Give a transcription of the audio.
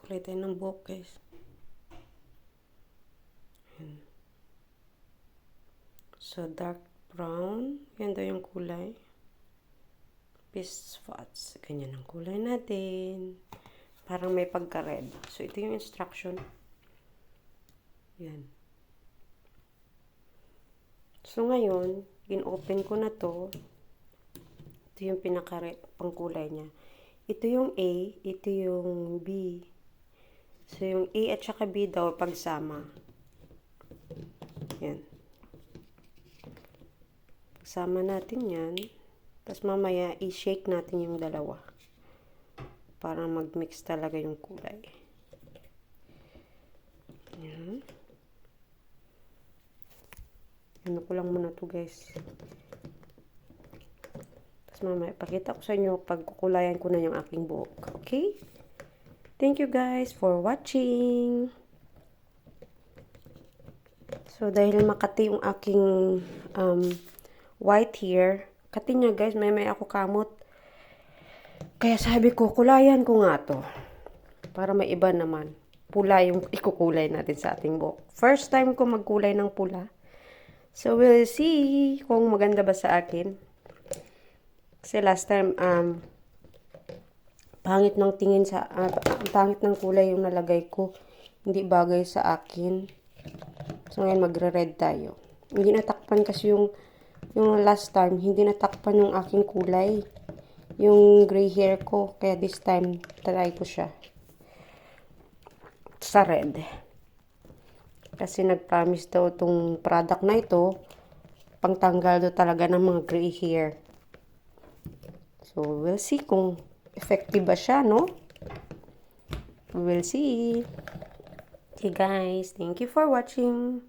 Kulay tayo ng buhok, guys. Ayan. So, dark brown. Yan daw yung kulay. Peach spots. Ganyan ang kulay natin. Parang may pagka-red. So, ito yung instruction. Yan. So, ngayon, in-open ko na to. Ito yung pangkulay niya. Ito yung A, ito yung B. So, yung A at saka B daw pagsama. Yan. Pagsama natin yan. Tapos mamaya, i-shake natin yung dalawa. Para mag-mix talaga yung kulay. Yan. Ano ko lang muna to, guys. Tapos mamaya, pakita ko sa inyo pag kukulayan ko na yung aking buhok. Okay? Thank you guys for watching. So, dahil makati yung aking white hair, kati niya guys, may ako kamot. Kaya sabi ko, kulayan ko nga to. Para may iba naman. Pula yung ikukulay natin sa ating buhok. First time ko magkulay ng pula. So, we'll see kung maganda ba sa akin. Kasi last time, pangit ng tingin sa, pangit ng kulay yung nalagay ko. Hindi bagay sa akin. So, ngayon magre-red tayo. Hindi natakpan kasi yung last time, hindi natakpan yung aking kulay. Yung gray hair ko. Kaya this time, try ko siya. Sa red. Kasi nag-promise daw itong product na ito, pangtanggal daw talaga ng mga gray hair. So, we'll see kung effective ba siya, no? We'll see. Okay guys, thank you for watching.